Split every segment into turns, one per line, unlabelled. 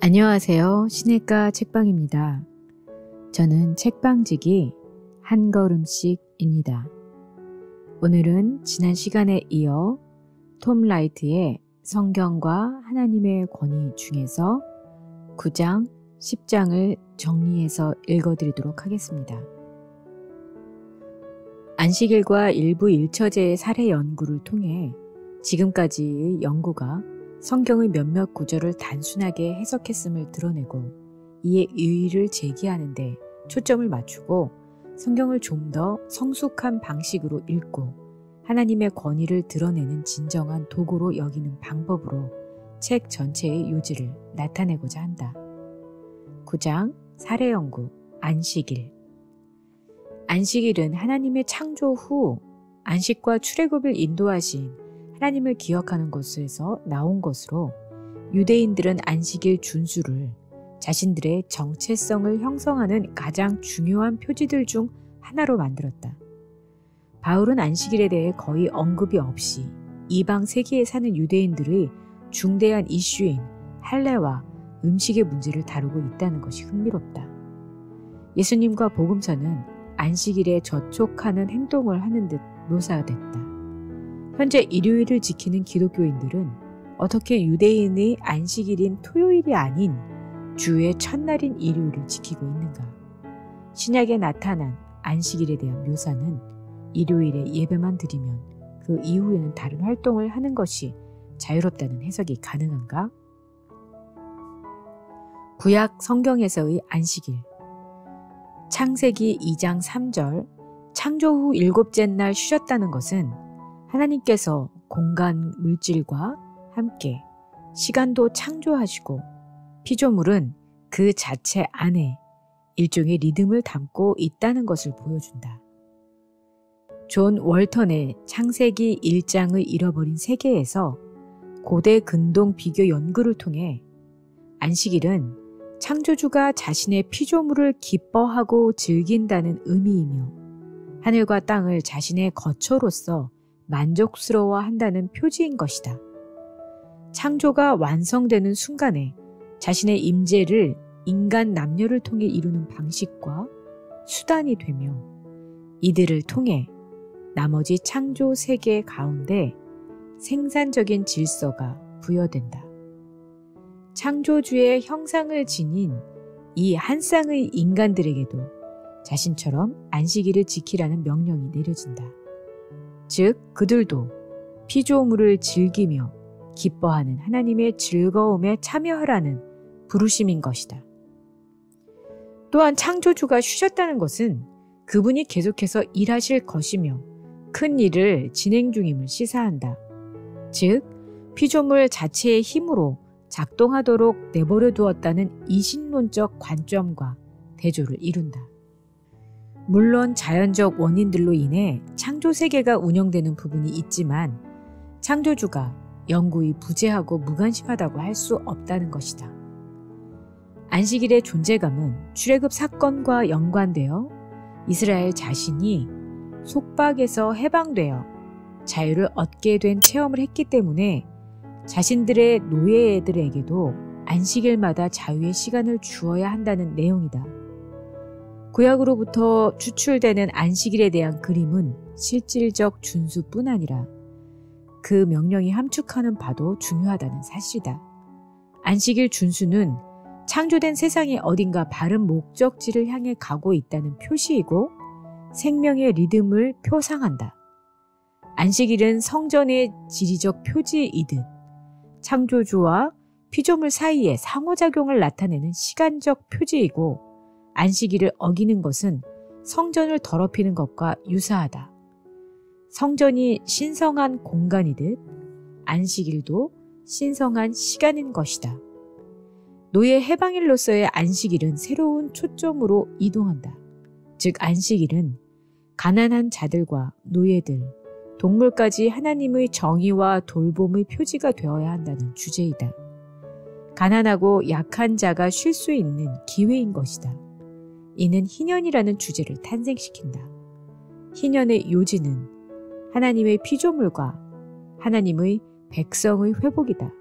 안녕하세요. 시냇가 책방입니다. 저는 책방지기 한 걸음씩입니다. 오늘은 지난 시간에 이어 톰 라이트의 성경과 하나님의 권위 중에서 9장, 10장을 정리해서 읽어드리도록 하겠습니다. 안식일과 일부 일처제의 사례 연구를 통해 지금까지의 연구가 성경의 몇몇 구절을 단순하게 해석했음을 드러내고 이에 의의를 제기하는 데 초점을 맞추고 성경을 좀 더 성숙한 방식으로 읽고 하나님의 권위를 드러내는 진정한 도구로 여기는 방법으로 책 전체의 요지를 나타내고자 한다. 9장 사례 연구 안식일. 안식일은 하나님의 창조 후 안식과 출애굽을 인도하신 하나님을 기억하는 것에서 나온 것으로 유대인들은 안식일 준수를 자신들의 정체성을 형성하는 가장 중요한 표지들 중 하나로 만들었다. 바울은 안식일에 대해 거의 언급이 없이 이방 세계에 사는 유대인들의 중대한 이슈인 할례와 음식의 문제를 다루고 있다는 것이 흥미롭다. 예수님과 복음서는 안식일에 저촉하는 행동을 하는 듯 묘사됐다. 현재 일요일을 지키는 기독교인들은 어떻게 유대인의 안식일인 토요일이 아닌 주의 첫날인 일요일을 지키고 있는가? 신약에 나타난 안식일에 대한 묘사는 일요일에 예배만 드리면 그 이후에는 다른 활동을 하는 것이 자유롭다는 해석이 가능한가? 구약 성경에서의 안식일. 창세기 2장 3절 창조 후 일곱째 날 쉬셨다는 것은 하나님께서 공간 물질과 함께 시간도 창조하시고 피조물은 그 자체 안에 일종의 리듬을 담고 있다는 것을 보여준다. 존 월턴의 창세기 1장의 잃어버린 세계에서 고대 근동 비교 연구를 통해 안식일은 창조주가 자신의 피조물을 기뻐하고 즐긴다는 의미이며 하늘과 땅을 자신의 거처로서 만족스러워한다는 표지인 것이다. 창조가 완성되는 순간에 자신의 임재를 인간 남녀를 통해 이루는 방식과 수단이 되며 이들을 통해 나머지 창조 세계 가운데 생산적인 질서가 부여된다. 창조주의 형상을 지닌 이 한 쌍의 인간들에게도 자신처럼 안식일을 지키라는 명령이 내려진다. 즉 그들도 피조물을 즐기며 기뻐하는 하나님의 즐거움에 참여하라는 부르심인 것이다. 또한 창조주가 쉬셨다는 것은 그분이 계속해서 일하실 것이며 큰 일을 진행 중임을 시사한다. 즉 피조물 자체의 힘으로 작동하도록 내버려 두었다는 이신론적 관점과 대조를 이룬다. 물론 자연적 원인들로 인해 창조 세계가 운영되는 부분이 있지만 창조주가 영구히 부재하고 무관심하다고 할 수 없다는 것이다. 안식일의 존재감은 출애굽 사건과 연관되어 이스라엘 자신이 속박에서 해방되어 자유를 얻게 된 체험을 했기 때문에 자신들의 노예들에게도 안식일마다 자유의 시간을 주어야 한다는 내용이다. 구약으로부터 추출되는 안식일에 대한 그림은 실질적 준수뿐 아니라 그 명령이 함축하는 바도 중요하다는 사실이다. 안식일 준수는 창조된 세상의 어딘가 바른 목적지를 향해 가고 있다는 표시이고 생명의 리듬을 표상한다. 안식일은 성전의 지리적 표지이듯 창조주와 피조물 사이의 상호작용을 나타내는 시간적 표지이고 안식일을 어기는 것은 성전을 더럽히는 것과 유사하다. 성전이 신성한 공간이듯 안식일도 신성한 시간인 것이다. 노예 해방일로서의 안식일은 새로운 초점으로 이동한다. 즉 안식일은 가난한 자들과 노예들, 동물까지 하나님의 정의와 돌봄의 표지가 되어야 한다는 주제이다. 가난하고 약한 자가 쉴 수 있는 기회인 것이다. 이는 희년이라는 주제를 탄생시킨다. 희년의 요지는 하나님의 피조물과 하나님의 백성의 회복이다.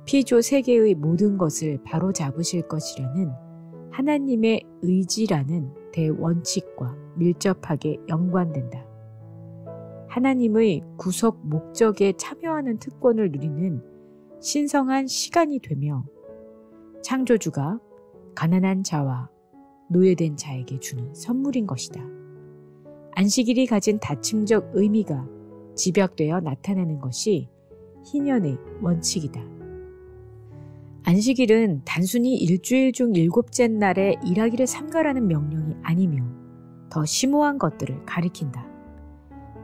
피조 세계의 모든 것을 바로잡으실 것이라는 하나님의 의지라는 대원칙과 밀접하게 연관된다. 하나님의 구속 목적에 참여하는 특권을 누리는 신성한 시간이 되며 창조주가 가난한 자와 노예된 자에게 주는 선물인 것이다. 안식일이 가진 다층적 의미가 집약되어 나타나는 것이 희년의 원칙이다. 안식일은 단순히 일주일 중 7째 날에 일하기를 삼가라는 명령이 아니며 더 심오한 것들을 가리킨다.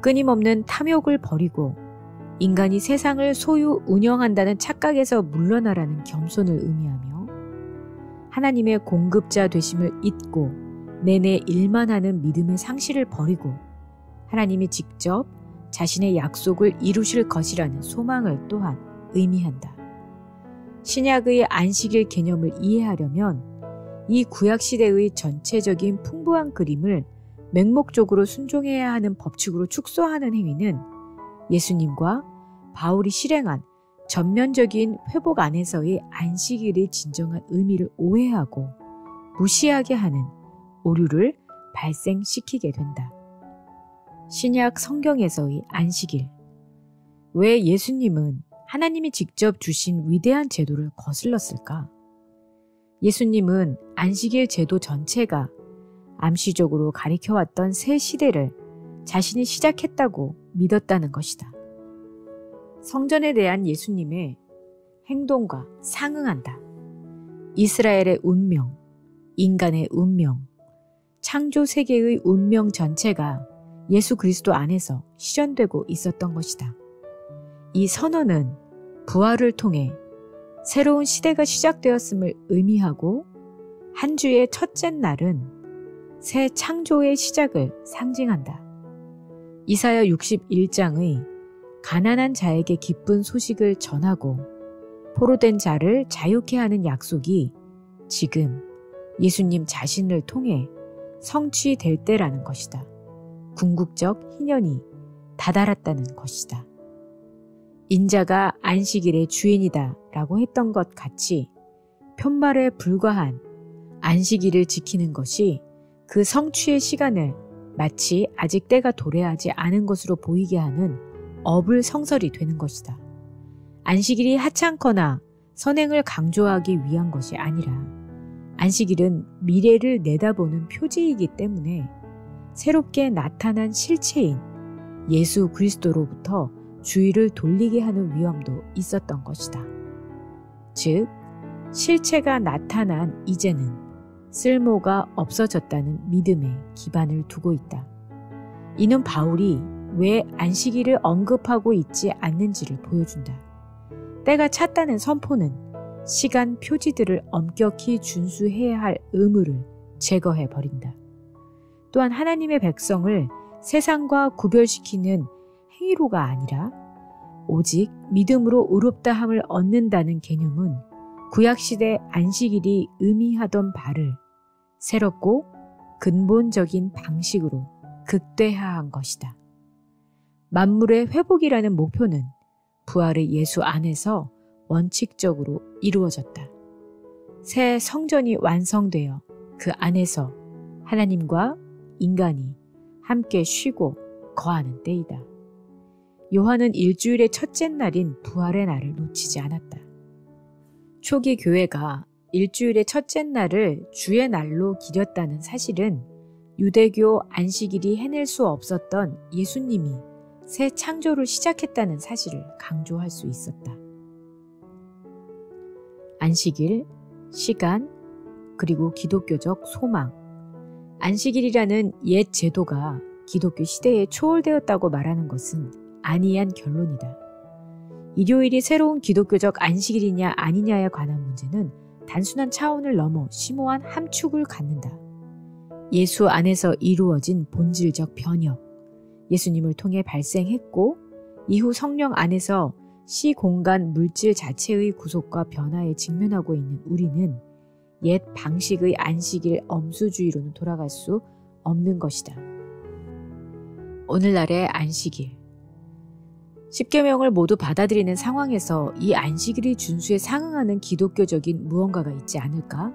끊임없는 탐욕을 버리고 인간이 세상을 소유 운영한다는 착각에서 물러나라는 겸손을 의미하며 하나님의 공급자 되심을 잊고 내내 일만 하는 믿음의 상실을 버리고 하나님이 직접 자신의 약속을 이루실 것이라는 소망을 또한 의미한다. 신약의 안식일 개념을 이해하려면 이 구약시대의 전체적인 풍부한 그림을 맹목적으로 순종해야 하는 법칙으로 축소하는 행위는 예수님과 바울이 실행한 전면적인 회복 안에서의 안식일의 진정한 의미를 오해하고 무시하게 하는 오류를 발생시키게 된다. 신약 성경에서의 안식일. 왜 예수님은 하나님이 직접 주신 위대한 제도를 거슬렀을까? 예수님은 안식일 제도 전체가 암시적으로 가리켜왔던 새 시대를 자신이 시작했다고 믿었다는 것이다. 성전에 대한 예수님의 행동과 상응한다. 이스라엘의 운명, 인간의 운명, 창조 세계의 운명 전체가 예수 그리스도 안에서 실현되고 있었던 것이다. 이 선언은 부활을 통해 새로운 시대가 시작되었음을 의미하고 한 주의 첫째 날은 새 창조의 시작을 상징한다. 이사야 61장의 가난한 자에게 기쁜 소식을 전하고 포로된 자를 자유케 하는 약속이 지금 예수님 자신을 통해 성취될 때라는 것이다. 궁극적 희년이 다다랐다는 것이다. 인자가 안식일의 주인이다 라고 했던 것 같이 편말에 불과한 안식일을 지키는 것이 그 성취의 시간을 마치 아직 때가 도래하지 않은 것으로 보이게 하는 어불성설이 되는 것이다. 안식일이 하찮거나 선행을 강조하기 위한 것이 아니라 안식일은 미래를 내다보는 표지이기 때문에 새롭게 나타난 실체인 예수 그리스도로부터 주의를 돌리게 하는 위험도 있었던 것이다. 즉, 실체가 나타난 이제는 쓸모가 없어졌다는 믿음에 기반을 두고 있다. 이는 바울이 왜 안식일을 언급하고 있지 않는지를 보여준다. 때가 찼다는 선포는 시간 표지들을 엄격히 준수해야 할 의무를 제거해버린다. 또한 하나님의 백성을 세상과 구별시키는 행위로가 아니라 오직 믿음으로 의롭다함을 얻는다는 개념은 구약시대 안식일이 의미하던 바를 새롭고 근본적인 방식으로 극대화한 것이다. 만물의 회복이라는 목표는 부활의 예수 안에서 원칙적으로 이루어졌다. 새 성전이 완성되어 그 안에서 하나님과 인간이 함께 쉬고 거하는 때이다. 요한은 일주일의 첫째 날인 부활의 날을 놓치지 않았다. 초기 교회가 일주일의 첫째 날을 주의 날로 기렸다는 사실은 유대교 안식일이 해낼 수 없었던 예수님이 새 창조를 시작했다는 사실을 강조할 수 있었다. 안식일, 시간, 그리고 기독교적 소망. 안식일이라는 옛 제도가 기독교 시대에 초월되었다고 말하는 것은 아니한 결론이다. 일요일이 새로운 기독교적 안식일이냐 아니냐에 관한 문제는 단순한 차원을 넘어 심오한 함축을 갖는다. 예수 안에서 이루어진 본질적 변혁, 예수님을 통해 발생했고 이후 성령 안에서 시공간 물질 자체의 구속과 변화에 직면하고 있는 우리는 옛 방식의 안식일 엄수주의로는 돌아갈 수 없는 것이다. 오늘날의 안식일. 십계명을 모두 받아들이는 상황에서 이 안식일의 준수에 상응하는 기독교적인 무언가가 있지 않을까?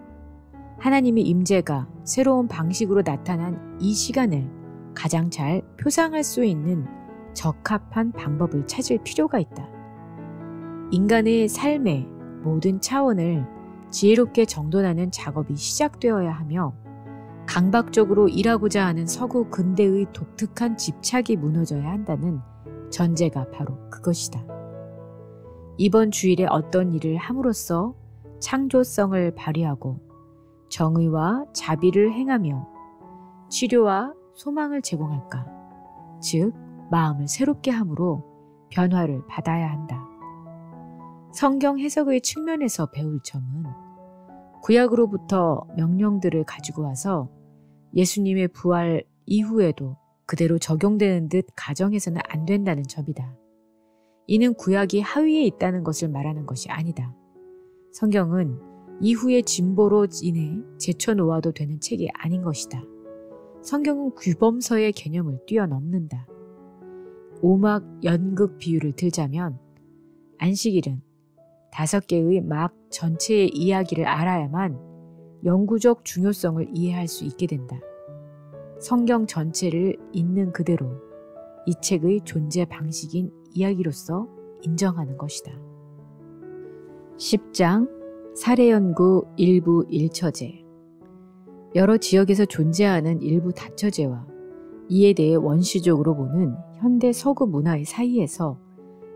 하나님의 임재가 새로운 방식으로 나타난 이 시간을 가장 잘 표상할 수 있는 적합한 방법을 찾을 필요가 있다. 인간의 삶의 모든 차원을 지혜롭게 정돈하는 작업이 시작되어야 하며 강박적으로 일하고자 하는 서구 근대의 독특한 집착이 무너져야 한다는 전제가 바로 그것이다. 이번 주일에 어떤 일을 함으로써 창조성을 발휘하고 정의와 자비를 행하며 치료와 소망을 제공할까? 즉, 마음을 새롭게 함으로 변화를 받아야 한다. 성경 해석의 측면에서 배울 점은 구약으로부터 명령들을 가지고 와서 예수님의 부활 이후에도 그대로 적용되는 듯 가정해서는 안 된다는 점이다. 이는 구약이 하위에 있다는 것을 말하는 것이 아니다. 성경은 이후의 진보로 인해 제쳐놓아도 되는 책이 아닌 것이다. 성경은 규범서의 개념을 뛰어넘는다. 오막 연극 비유를 들자면 안식일은 5개의 막 전체의 이야기를 알아야만 영구적 중요성을 이해할 수 있게 된다. 성경 전체를 있는 그대로 이 책의 존재 방식인 이야기로서 인정하는 것이다. 10장 사례연구 일부 일처제. 여러 지역에서 존재하는 일부 다처제와 이에 대해 원시적으로 보는 현대 서구 문화의 사이에서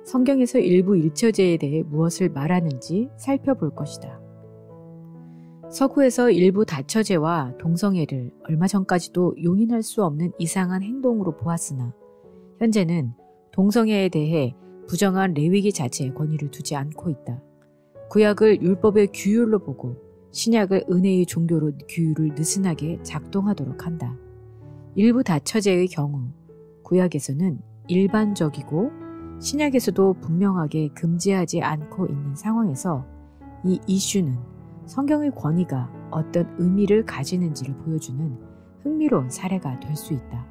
성경에서 일부 일처제에 대해 무엇을 말하는지 살펴볼 것이다. 서구에서 일부 다처제와 동성애를 얼마 전까지도 용인할 수 없는 이상한 행동으로 보았으나 현재는 동성애에 대해 부정한 레위기 자체에 권위를 두지 않고 있다. 구약을 율법의 규율로 보고 신약을 은혜의 종교로 규율을 느슨하게 작동하도록 한다. 일부 다처제의 경우 구약에서는 일반적이고 신약에서도 분명하게 금지하지 않고 있는 상황에서 이 이슈는 성경의 권위가 어떤 의미를 가지는지를 보여주는 흥미로운 사례가 될 수 있다.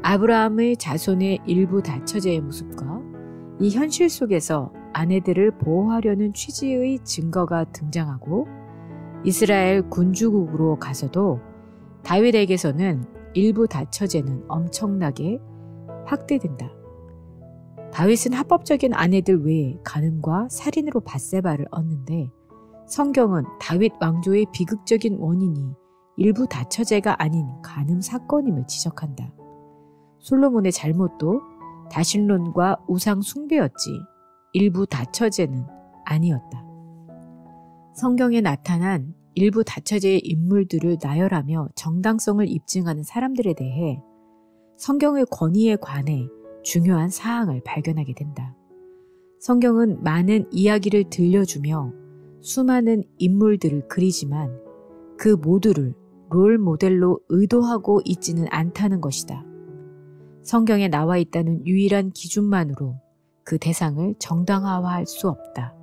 아브라함의 자손의 일부 다처제의 모습과 이 현실 속에서 아내들을 보호하려는 취지의 증거가 등장하고 이스라엘 군주국으로 가서도 다윗에게서는 일부 다처제는 엄청나게 확대된다. 다윗은 합법적인 아내들 외에 간음과 살인으로 밧세바를 얻는데 성경은 다윗 왕조의 비극적인 원인이 일부 다처제가 아닌 간음 사건임을 지적한다. 솔로몬의 잘못도 다신론과 우상 숭배였지 일부 다처제는 아니었다. 성경에 나타난 일부 다처제의 인물들을 나열하며 정당성을 입증하는 사람들에 대해 성경의 권위에 관해 중요한 사항을 발견하게 된다. 성경은 많은 이야기를 들려주며 수많은 인물들을 그리지만 그 모두를 롤 모델로 의도하고 있지는 않다는 것이다. 성경에 나와 있다는 유일한 기준만으로 그 대상을 정당화할 수 없다.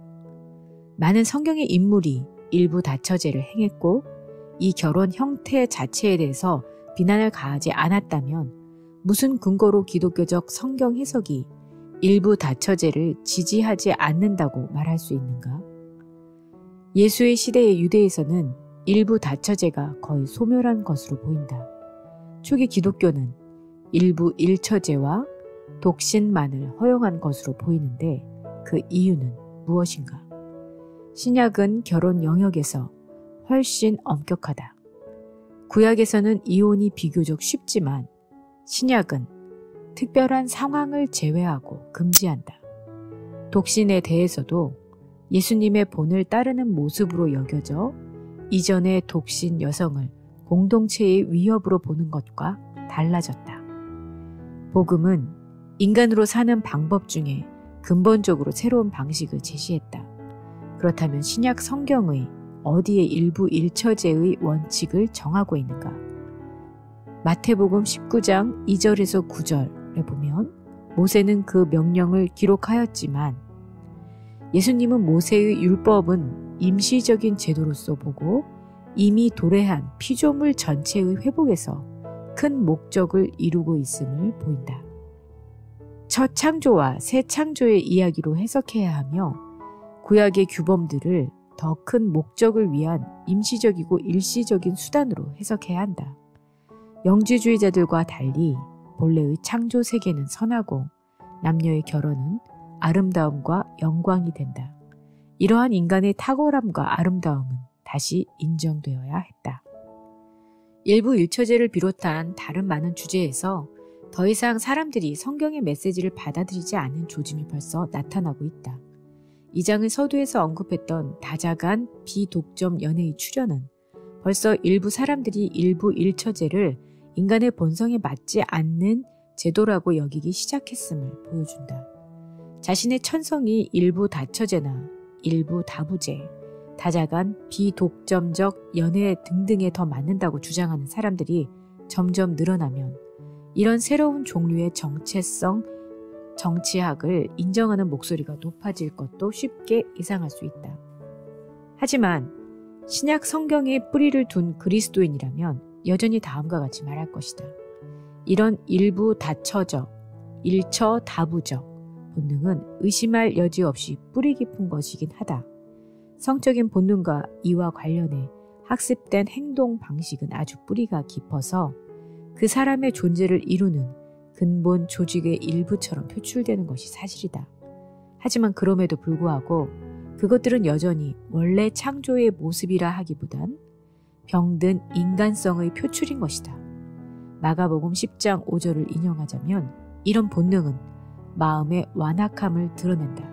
많은 성경의 인물이 일부 다처제를 행했고 이 결혼 형태 자체에 대해서 비난을 가하지 않았다면 무슨 근거로 기독교적 성경 해석이 일부 다처제를 지지하지 않는다고 말할 수 있는가? 예수의 시대의 유대에서는 일부 다처제가 거의 소멸한 것으로 보인다. 초기 기독교는 일부 일처제와 독신만을 허용한 것으로 보이는데 그 이유는 무엇인가? 신약은 결혼 영역에서 훨씬 엄격하다. 구약에서는 이혼이 비교적 쉽지만 신약은 특별한 상황을 제외하고 금지한다. 독신에 대해서도 예수님의 본을 따르는 모습으로 여겨져 이전의 독신 여성을 공동체의 위협으로 보는 것과 달라졌다. 복음은 인간으로 사는 방법 중에 근본적으로 새로운 방식을 제시했다. 그렇다면 신약 성경의 어디에 일부 일처제의 원칙을 정하고 있는가? 마태복음 19장 2절에서 9절에 보면 모세는 그 명령을 기록하였지만 예수님은 모세의 율법은 임시적인 제도로서 보고 이미 도래한 피조물 전체의 회복에서 큰 목적을 이루고 있음을 보인다. 첫 창조와 새 창조의 이야기로 해석해야 하며 구약의 규범들을 더 큰 목적을 위한 임시적이고 일시적인 수단으로 해석해야 한다. 영지주의자들과 달리 본래의 창조 세계는 선하고 남녀의 결혼은 아름다움과 영광이 된다. 이러한 인간의 탁월함과 아름다움은 다시 인정되어야 했다. 일부 일처제를 비롯한 다른 많은 주제에서 더 이상 사람들이 성경의 메시지를 받아들이지 않는 조짐이 벌써 나타나고 있다. 이 장의 서두에서 언급했던 다자간 비독점 연애의 출현은 벌써 일부 사람들이 일부 일처제를 인간의 본성에 맞지 않는 제도라고 여기기 시작했음을 보여준다. 자신의 천성이 일부 다처제나 일부 다부제, 다자간 비독점적 연애 등등에 더 맞는다고 주장하는 사람들이 점점 늘어나면 이런 새로운 종류의 정체성, 정치학을 인정하는 목소리가 높아질 것도 쉽게 예상할 수 있다. 하지만 신약 성경에 뿌리를 둔 그리스도인이라면 여전히 다음과 같이 말할 것이다. 이런 일부 다처적, 일처 다부적 본능은 의심할 여지 없이 뿌리 깊은 것이긴 하다. 성적인 본능과 이와 관련해 학습된 행동 방식은 아주 뿌리가 깊어서 그 사람의 존재를 이루는 근본 조직의 일부처럼 표출되는 것이 사실이다. 하지만 그럼에도 불구하고 그것들은 여전히 원래 창조의 모습이라 하기보단 병든 인간성의 표출인 것이다. 마가복음 10장 5절을 인용하자면 이런 본능은 마음의 완악함을 드러낸다.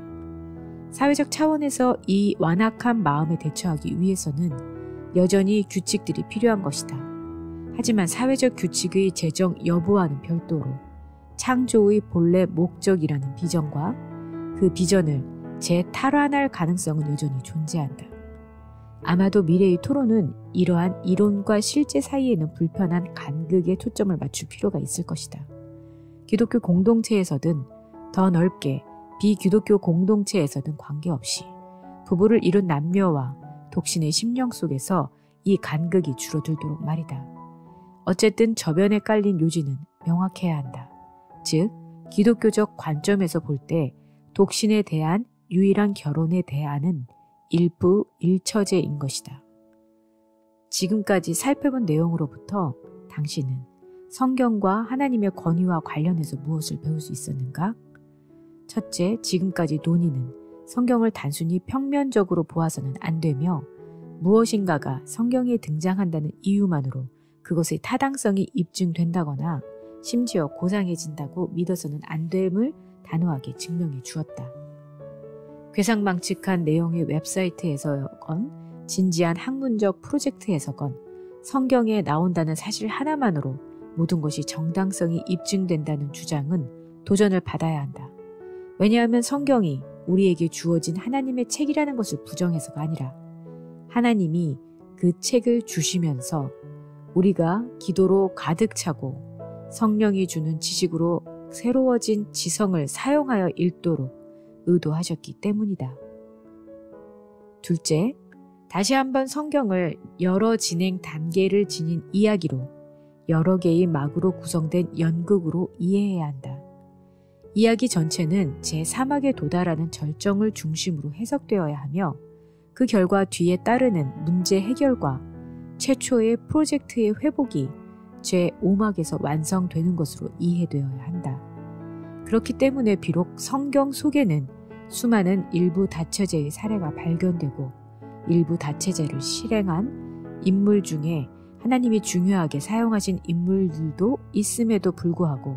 사회적 차원에서 이 완악한 마음에 대처하기 위해서는 여전히 규칙들이 필요한 것이다. 하지만 사회적 규칙의 제정 여부와는 별도로 창조의 본래 목적이라는 비전과 그 비전을 재탈환할 가능성은 여전히 존재한다. 아마도 미래의 토론은 이러한 이론과 실제 사이에는 불편한 간극에 초점을 맞출 필요가 있을 것이다. 기독교 공동체에서든 더 넓게 비기독교 공동체에서든 관계없이 부부를 이룬 남녀와 독신의 심령 속에서 이 간극이 줄어들도록 말이다. 어쨌든 저변에 깔린 요지는 명확해야 한다. 즉, 기독교적 관점에서 볼 때 독신에 대한 유일한 결혼에 대안은 일부 일처제인 것이다. 지금까지 살펴본 내용으로부터 당신은 성경과 하나님의 권위와 관련해서 무엇을 배울 수 있었는가? 첫째, 지금까지 논의는 성경을 단순히 평면적으로 보아서는 안 되며 무엇인가가 성경에 등장한다는 이유만으로 그것의 타당성이 입증된다거나 심지어 고상해진다고 믿어서는 안 됨을 단호하게 증명해 주었다. 괴상망측한 내용의 웹사이트에서건 진지한 학문적 프로젝트에서건 성경에 나온다는 사실 하나만으로 모든 것이 정당성이 입증된다는 주장은 도전을 받아야 한다. 왜냐하면 성경이 우리에게 주어진 하나님의 책이라는 것을 부정해서가 아니라 하나님이 그 책을 주시면서 우리가 기도로 가득 차고 성령이 주는 지식으로 새로워진 지성을 사용하여 읽도록 의도하셨기 때문이다. 둘째, 다시 한번 성경을 여러 진행 단계를 지닌 이야기로 여러 개의 막으로 구성된 연극으로 이해해야 한다. 이야기 전체는 제3막에 도달하는 절정을 중심으로 해석되어야 하며 그 결과 뒤에 따르는 문제 해결과 최초의 프로젝트의 회복이 제5막에서 완성되는 것으로 이해되어야 한다. 그렇기 때문에 비록 성경 속에는 수많은 일부 다처제의 사례가 발견되고 일부 다처제를 실행한 인물 중에 하나님이 중요하게 사용하신 인물들도 있음에도 불구하고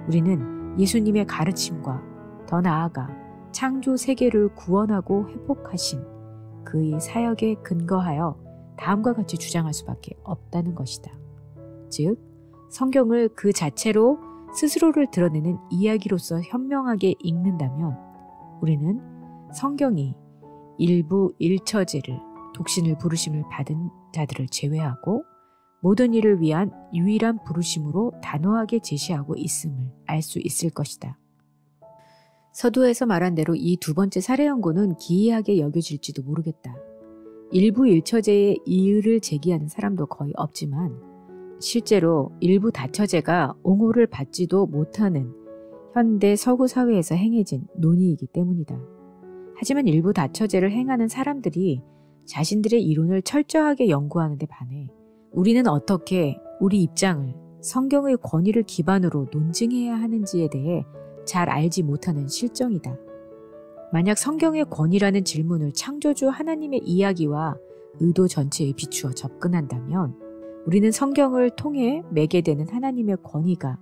우리는 예수님의 가르침과 더 나아가 창조 세계를 구원하고 회복하신 그의 사역에 근거하여 다음과 같이 주장할 수밖에 없다는 것이다. 즉, 성경을 그 자체로 스스로를 드러내는 이야기로서 현명하게 읽는다면 우리는 성경이 일부 일처제를 독신을 부르심을 받은 자들을 제외하고 모든 일을 위한 유일한 부르심으로 단호하게 제시하고 있음을 알 수 있을 것이다. 서두에서 말한 대로 이 두 번째 사례 연구는 기이하게 여겨질지도 모르겠다. 일부 일처제의 이의를 제기하는 사람도 거의 없지만 실제로 일부 다처제가 옹호를 받지도 못하는 현대 서구 사회에서 행해진 논의이기 때문이다. 하지만 일부 다처제를 행하는 사람들이 자신들의 이론을 철저하게 연구하는 데 반해 우리는 어떻게 우리 입장을 성경의 권위를 기반으로 논증해야 하는지에 대해 잘 알지 못하는 실정이다. 만약 성경의 권위라는 질문을 창조주 하나님의 이야기와 의도 전체에 비추어 접근한다면 우리는 성경을 통해 매개되는 하나님의 권위가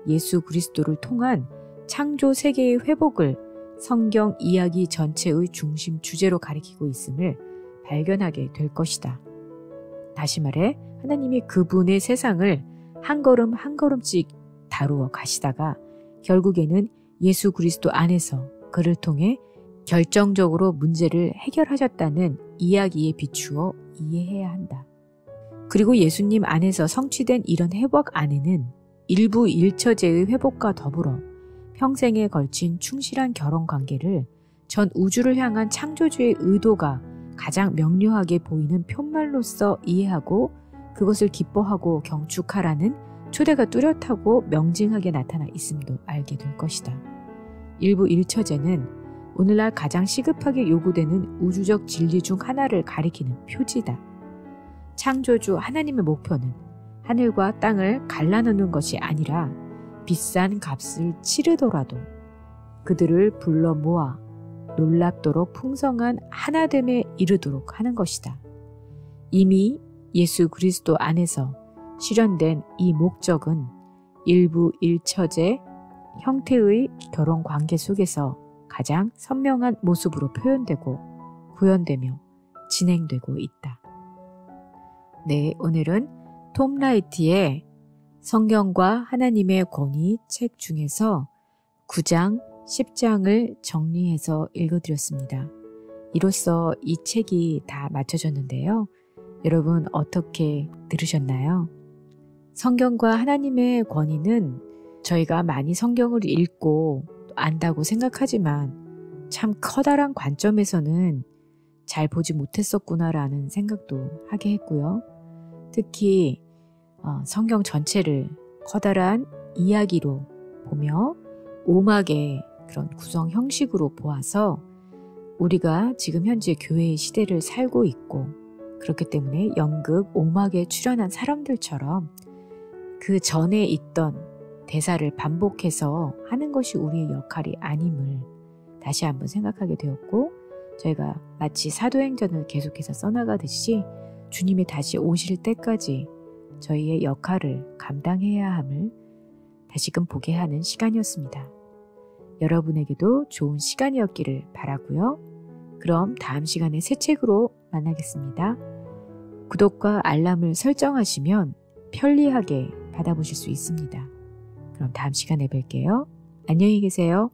예수 그리스도를 통한 창조 세계의 회복을 성경 이야기 전체의 중심 주제로 가리키고 있음을 발견하게 될 것이다. 다시 말해 하나님이 그분의 세상을 한 걸음 한 걸음씩 다루어 가시다가 결국에는 예수 그리스도 안에서 그를 통해 결정적으로 문제를 해결하셨다는 이야기에 비추어 이해해야 한다. 그리고 예수님 안에서 성취된 이런 회복 안에는 일부 일처제의 회복과 더불어 평생에 걸친 충실한 결혼 관계를 전 우주를 향한 창조주의 의도가 가장 명료하게 보이는 표말로서 이해하고 그것을 기뻐하고 경축하라는 초대가 뚜렷하고 명징하게 나타나 있음도 알게 될 것이다. 일부 일처제는 오늘날 가장 시급하게 요구되는 우주적 진리 중 하나를 가리키는 표지다. 창조주 하나님의 목표는 하늘과 땅을 갈라놓는 것이 아니라 비싼 값을 치르더라도 그들을 불러 모아 놀랍도록 풍성한 하나됨에 이르도록 하는 것이다. 이미 예수 그리스도 안에서 실현된 이 목적은 일부 일처제 형태의 결혼 관계 속에서 가장 선명한 모습으로 표현되고 구현되며 진행되고 있다. 네, 오늘은 톰 라이트의 성경과 하나님의 권위 책 중에서 9장, 10장을 정리해서 읽어드렸습니다. 이로써 이 책이 다 마쳐졌는데요. 여러분 어떻게 들으셨나요? 성경과 하나님의 권위는 저희가 많이 성경을 읽고 안다고 생각하지만 참 커다란 관점에서는 잘 보지 못했었구나라는 생각도 하게 했고요. 특히 성경 전체를 커다란 이야기로 보며 오막의 그런 구성 형식으로 보아서 우리가 지금 현재 교회의 시대를 살고 있고 그렇기 때문에 연극 오막에 출연한 사람들처럼 그 전에 있던 대사를 반복해서 하는 것이 우리의 역할이 아님을 다시 한번 생각하게 되었고 저희가 마치 사도행전을 계속해서 써나가듯이 주님이 다시 오실 때까지 저희의 역할을 감당해야 함을 다시금 보게 하는 시간이었습니다. 여러분에게도 좋은 시간이었기를 바라고요. 그럼 다음 시간에 새 책으로 만나겠습니다. 구독과 알람을 설정하시면 편리하게 받아보실 수 있습니다. 그럼 다음 시간에 뵐게요. 안녕히 계세요.